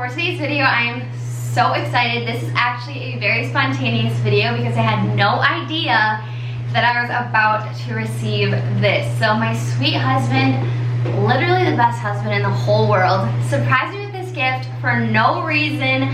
for today's video, I am so excited. This is actually a very spontaneous video because I had no idea that I was about to receive this. So my sweet husband, literally the best husband in the whole world, surprised me with this gift for no reason.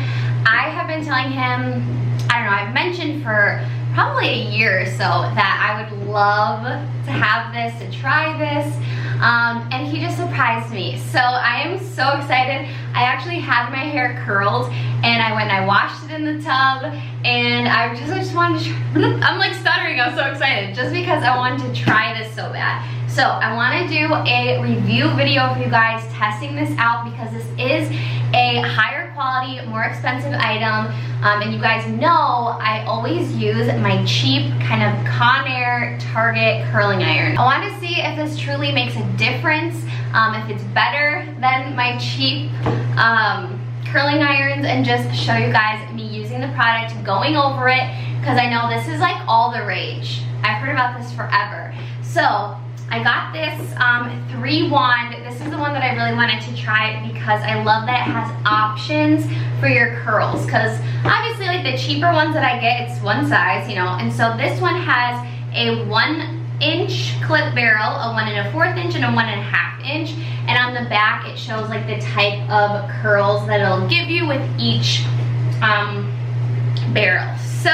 I have been telling him, I don't know, I've mentioned for probably a year or so that I would love to have this, to try this, and he just surprised me. So I am so excited. I actually had my hair curled and I went and I washed it in the tub, and I just wanted to try. I'm like stuttering, I'm so excited just because I wanted to try this so bad. So I want to do a review video for you guys testing this out because this is a higher quality, more expensive item, and you guys know I always use my cheap kind of Conair Target curling iron. I want to see if this truly makes a difference, if it's better than my cheap curling irons, and just show you guys me using the product, going over it, because I know this is like all the rage. I've heard about this forever. So I got this 3-wand. This is the one that I really wanted to try because I love that it has options for your curls, because obviously like the cheaper ones that I get, it's one size, you know, and so this one has a 1-inch clip barrel, a 1 1/4 inch, and a 1 1/2 inch, and on the back it shows like the type of curls that it'll give you with each barrel. So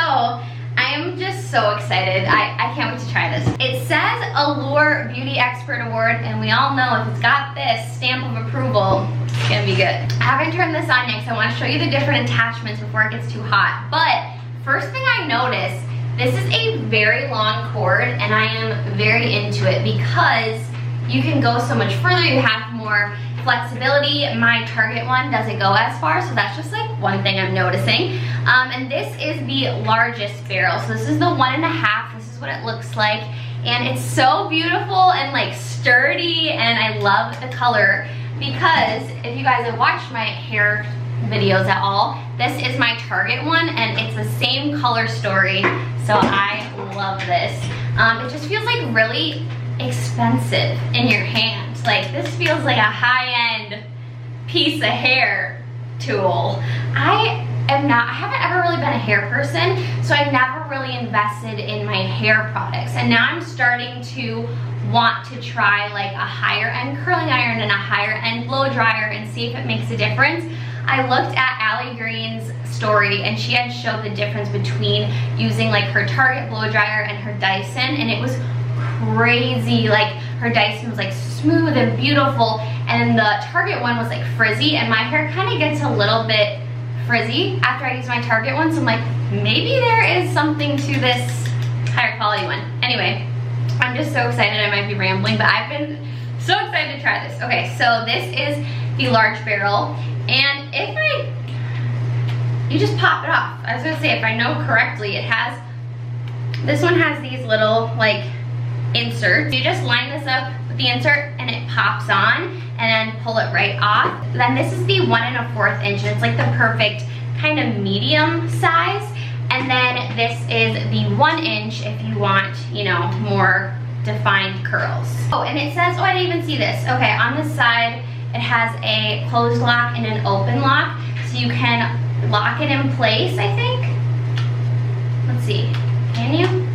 I am just so excited. I can't wait to try this. It says Allure Beauty Expert Award, and we all know if it's got this stamp of approval, it's gonna be good. I haven't turned this on yet because I want to show you the different attachments before it gets too hot. But first thing I noticed, this is a very long cord, and I am very into it because you can go so much further. You have more flexibility. My Target one doesn't go as far, so that's just like one thing I'm noticing. And this is the largest barrel, so this is the 1 1/2. This is what it looks like, and it's so beautiful and like sturdy, and I love the color because if you guys have watched my hair videos at all, this is my Target one and it's the same color story, so I love this. It just feels like really expensive in your hand. Like this feels like a high-end piece of hair tool. I haven't ever really been a hair person, so I've never really invested in my hair products, and now I'm starting to want to try like a higher end curling iron and a higher end blow dryer and see if it makes a difference. I looked at Allie Green's story and she had showed the difference between using like her Target blow dryer and her Dyson, and it was crazy. Like her Dyson was like smooth and beautiful, and the Target one was like frizzy, and my hair kind of gets a little bit frizzy after I use my Target one, so I'm like, maybe there is something to this higher quality one. Anyway, I'm just so excited. I might be rambling, but I've been so excited to try this. Okay, so this is the large barrel, and you just pop it off. I was gonna say, if I know correctly, this one has these little like inserts. You just line this up with the insert and it pops on, and then pull it right off. Then this is the 1 1/4 inch, and it's like the perfect kind of medium size. And then this is the 1 inch if you want, you know, more defined curls. Oh, and it says, oh, I didn't even see this. Okay, on this side, it has a closed lock and an open lock, so you can lock it in place, I think. Let's see, can you?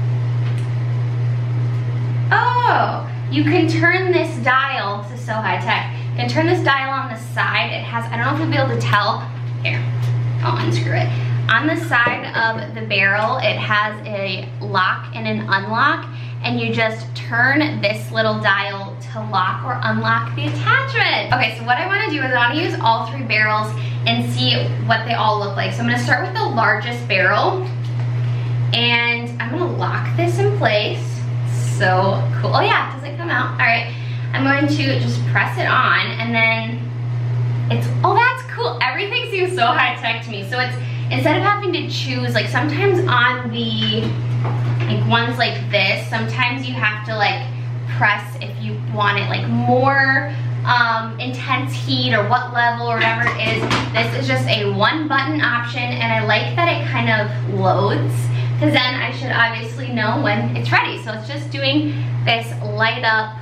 Oh, you can turn this dial, this is so high tech. You can turn this dial on the side. It has, I don't know if you'll be able to tell. Here, I'll unscrew it. On the side of the barrel, it has a lock and an unlock, and you just turn this little dial to lock or unlock the attachment. Okay, so what I wanna do is I wanna use all 3 barrels and see what they all look like. So I'm gonna start with the largest barrel, and I'm gonna lock this in place. So cool. Oh yeah, does it come out? All right, I'm going to just press it on, and then oh, that's cool. Everything seems so high tech to me. So it's, instead of having to choose, like sometimes on the like ones like this, sometimes you have to like press if you want it like more intense heat or what level or whatever it is. This is just a 1-button option, and I like that it kind of loads, because then I should obviously know when it's ready. So it's just doing this light up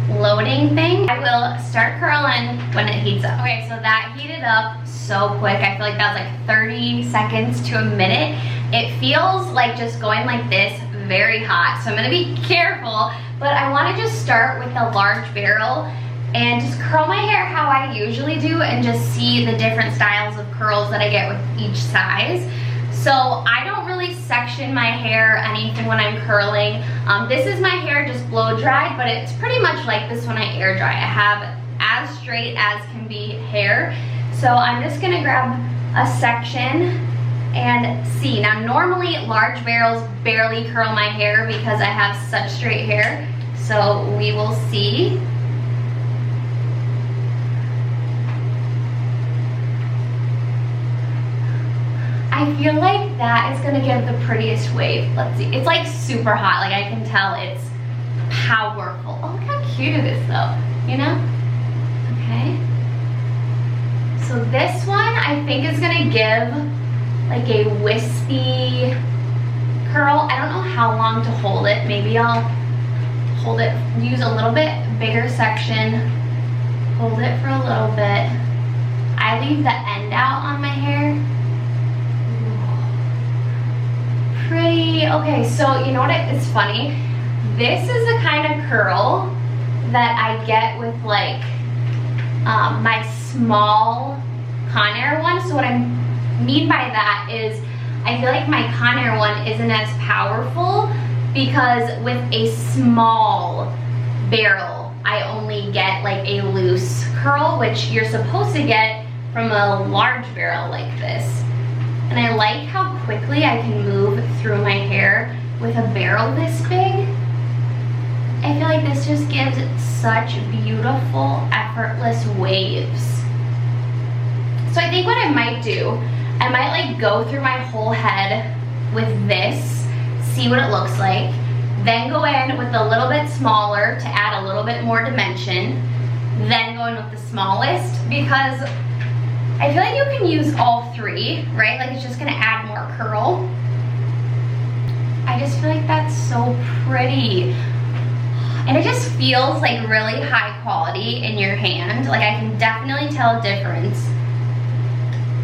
loading thing. I will start curling when it heats up. Okay, so that heated up so quick. I feel like that was like 30 seconds to a minute. It feels like just going like this, very hot. So I'm gonna be careful, but I wanna just start with the large barrel and just curl my hair how I usually do and just see the different styles of curls that I get with each size. So I don't really section my hair anything when I'm curling. This is my hair just blow dried, but it's pretty much like this when I air dry. I have as straight as can be hair. So I'm just gonna grab a section and see. Now normally large barrels barely curl my hair because I have such straight hair. So we will see. I feel like that is gonna give the prettiest wave. Let's see, it's like super hot, like I can tell it's powerful. Oh, look how cute it is though, you know? Okay. So this one I think is gonna give like a wispy curl. I don't know how long to hold it. Maybe I'll hold it, use a little bit bigger section, hold it for a little bit. I leave the end out on my hair. Pretty. Okay, so you know what, it's funny, this is the kind of curl that I get with like my small Conair one. So what I mean by that is I feel like my Conair one isn't as powerful because with a small barrel I only get like a loose curl, which you're supposed to get from a large barrel like this. And I like how quickly I can move through my hair with a barrel this big. I feel like this just gives such beautiful, effortless waves. So I think what I might do, I might like go through my whole head with this, see what it looks like, then go in with a little bit smaller to add a little bit more dimension, then go in with the smallest, because I feel like you can use all three, right? Like it's just gonna add more curl. I just feel like that's so pretty. And it just feels like really high quality in your hand. Like I can definitely tell a difference.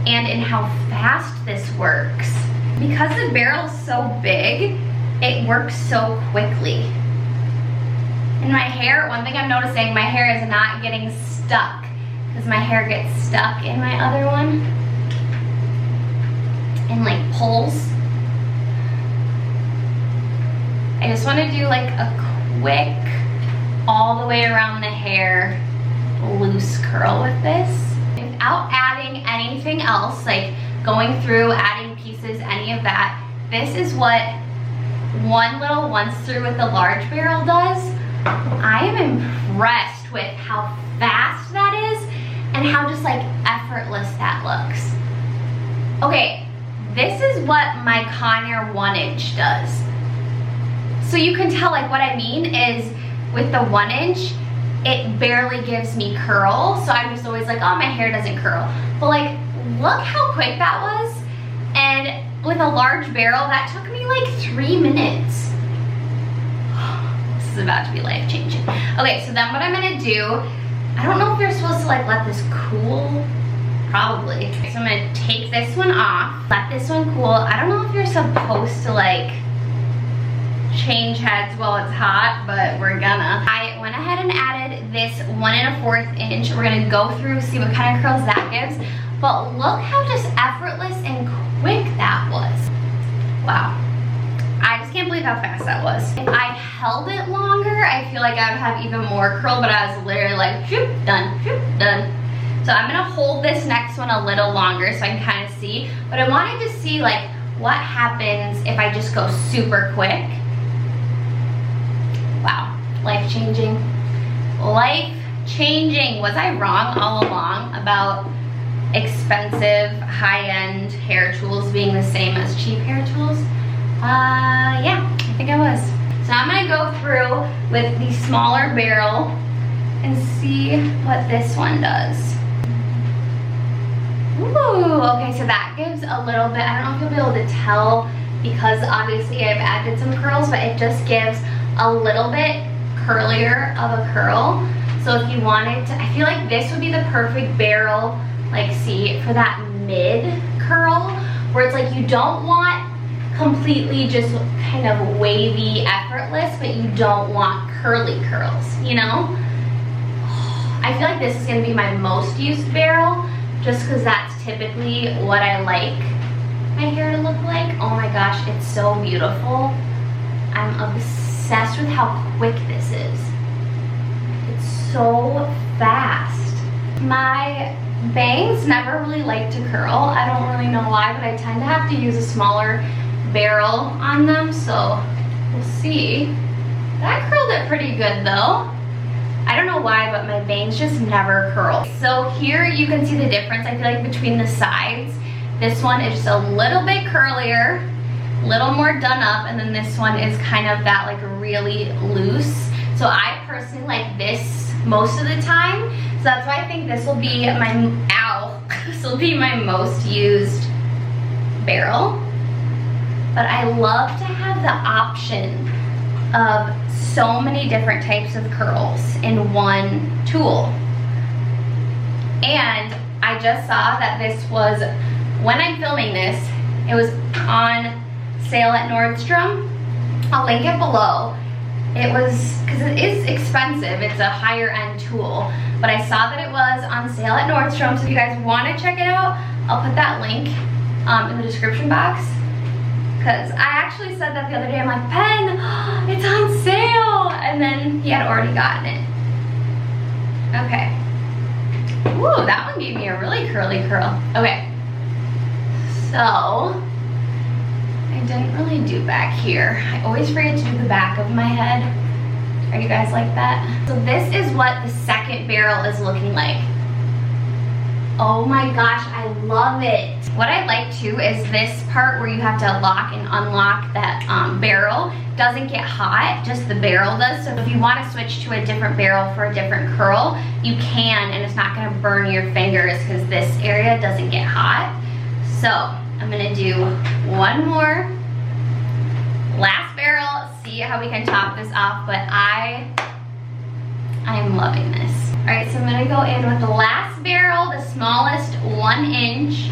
And in how fast this works. Because the barrel's so big, it works so quickly. And my hair, one thing I'm noticing, my hair is not getting stuck. Because my hair gets stuck in my other one and like pulls. I just want to do like a quick all the way around the hair loose curl with this without adding anything else, like going through adding pieces, any of that. This is what one little once through with the large barrel does. I am impressed with how fast that is and how just like effortless that looks. Okay, this is what my Conair 1" does. So you can tell, like what I mean is with the 1", it barely gives me curl. So I'm just always like, oh, my hair doesn't curl. But like, look how quick that was. And with a large barrel, that took me like 3 minutes. This is about to be life changing. Okay, so then what I'm gonna do, I don't know if you're supposed to like let this cool, probably. So I'm gonna take this one off, let this one cool. I don't know if you're supposed to like change heads while it's hot, but we're gonna. I went ahead and added this 1 1/4 inch. We're gonna go through, see what kind of curls that gives. But look how just effortless and quick that was. Wow. I just can't believe how fast that was. If I held it longer, I feel like I would have even more curl, but I was literally like, shoop, done, shoop, done. So I'm gonna hold this next one a little longer so I can kind of see. But I wanted to see like what happens if I just go super quick. Wow, life changing. Life changing. Was I wrong all along about expensive high-end hair tools being the same as cheap hair tools? Yeah, I think I was. So I'm gonna go through with the smaller barrel and see what this one does. Ooh, okay, so that gives a little bit, I don't know if you'll be able to tell because obviously I've added some curls, but it just gives a little bit curlier of a curl. So if you wanted to, I feel like this would be the perfect barrel, like see, for that mid curl, where it's like you don't want completely just kind of wavy, effortless, but you don't want curly curls, you know? I feel like this is gonna be my most used barrel, just because that's typically what I like my hair to look like. Oh my gosh, it's so beautiful. I'm obsessed with how quick this is. It's so fast. My bangs never really like to curl. I don't really know why, but I tend to have to use a smaller barrel on them, so we'll see. That curled it pretty good though. I don't know why, but my bangs just never curl. So here you can see the difference, I feel like, between the sides. This one is just a little bit curlier, a little more done up, and then this one is kind of that like really loose. So I personally like this most of the time. So that's why I think this will be my, this will be my most used barrel. But I love to have the option of so many different types of curls in one tool. And I just saw that this was, when I'm filming this, it was on sale at Nordstrom. I'll link it below. It was, because it is expensive, it's a higher end tool, but I saw that it was on sale at Nordstrom, so if you guys want to check it out, I'll put that link in the description box. Because I actually said that the other day, I'm like, Ben, it's on sale! And then he had already gotten it. Okay. Ooh, that one gave me a really curly curl. Okay. So, I didn't really do back here. I always forget to do the back of my head. Are you guys like that? So this is what the second barrel is looking like. Oh my gosh, I love it. What I like too is this part where you have to lock and unlock that barrel. Doesn't get hot, just the barrel does. So if you want to switch to a different barrel for a different curl, you can, and it's not gonna burn your fingers because this area doesn't get hot. So I'm gonna do one more last barrel, see how we can top this off, but I am loving this. All right, so I'm gonna go in with the last barrel, the smallest 1 inch,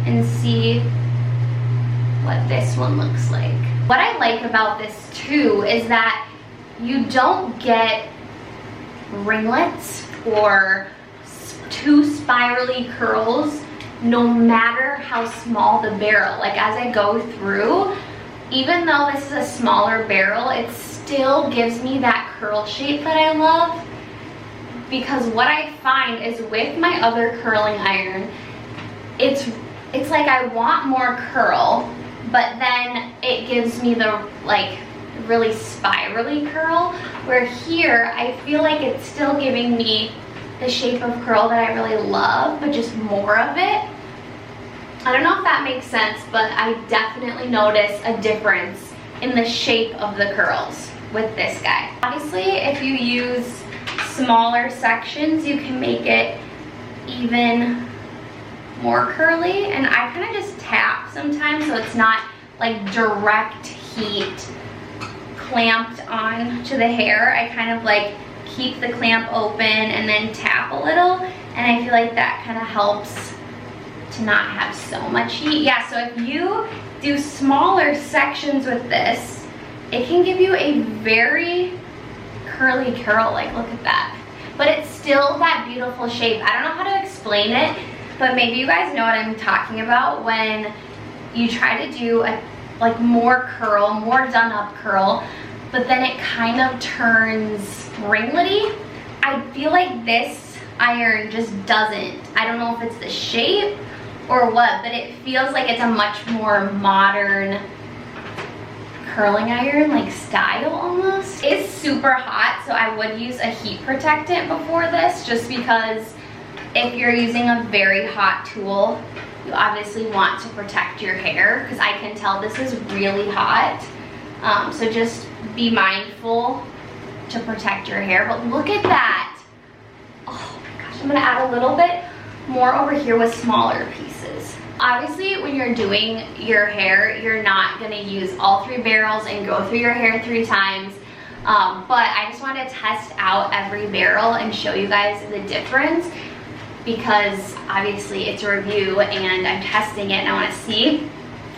and see what this one looks like. What I like about this too is that you don't get ringlets or too spirally curls no matter how small the barrel. Like as I go through, even though this is a smaller barrel, it still gives me that curl shape that I love. Because what I find is with my other curling iron, it's like I want more curl, but then it gives me the like really spirally curl, where here I feel like it's still giving me the shape of curl that I really love, but just more of it. I don't know if that makes sense, but I definitely notice a difference in the shape of the curls with this guy. Obviously, if you use smaller sections, you can make it even more curly, and I kind of just tap sometimes so it's not like direct heat clamped on to the hair. I kind of like keep the clamp open and then tap a little, and I feel like that kind of helps to not have so much heat. Yeah, so if you do smaller sections with this, it can give you a very curly curl, like look at that. But it's still that beautiful shape. I don't know how to explain it, but maybe you guys know what I'm talking about when you try to do a like more curl, more done up curl, but then it kind of turns ringlety. I feel like this iron just doesn't. I don't know if it's the shape or what, but it feels like it's a much more modern curling iron, like style almost. It's super hot, so I would use a heat protectant before this, just because if you're using a very hot tool, you obviously want to protect your hair, because I can tell this is really hot. So just be mindful to protect your hair. But look at that. Oh my gosh, I'm gonna add a little bit more over here with smaller pieces. Obviously, when you're doing your hair, you're not gonna use all 3 barrels and go through your hair 3 times. But I just wanted to test out every barrel and show you guys the difference, because obviously it's a review and I'm testing it and I want to see.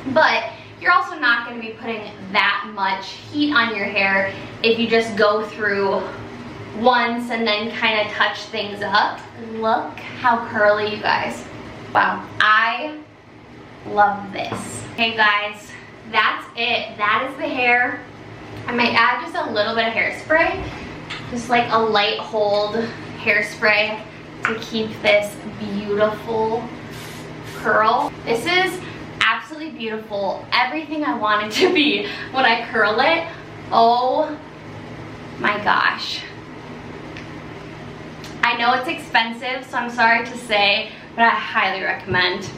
But you're also not going to be putting that much heat on your hair if you just go through once and then kind of touch things up. Look how curly, you guys. Wow, I love this. Okay guys, that's it. That is the hair. I might add just a little bit of hairspray, just like a light hold hairspray to keep this beautiful curl. This is absolutely beautiful. Everything I want it to be when I curl it. Oh my gosh. I know it's expensive, so I'm sorry to say, but I highly recommend.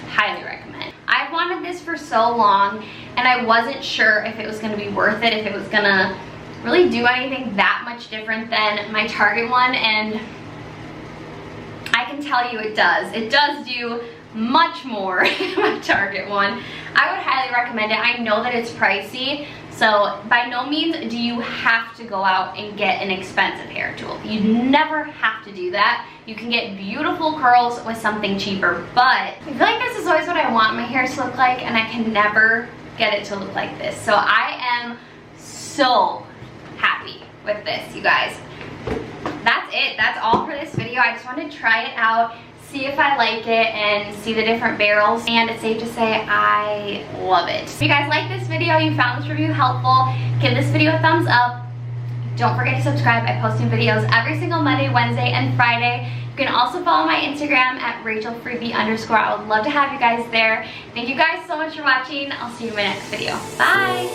Highly recommend. I've wanted this for so long and I wasn't sure if it was gonna be worth it, if it was gonna really do anything that much different than my Target one, and I can tell you it does. It does do much more than my Target one. I would highly recommend it. I know that it's pricey, so by no means do you have to go out and get an expensive hair tool. You never have to do that. You can get beautiful curls with something cheaper, but I feel like this is always what I want my hair to look like, and I can never get it to look like this. So I am so happy with this, you guys. That's it. That's all for this video. I just wanted to try it out, see if I like it, and see the different barrels, and it's safe to say I love it. If you guys like this video, you found this review helpful, give this video a thumbs up. Don't forget to subscribe. I post new videos every single Monday, Wednesday, and Friday. You can also follow my Instagram at rachelfreeby_. I would love to have you guys there. Thank you guys so much for watching. I'll see you in my next video. Bye.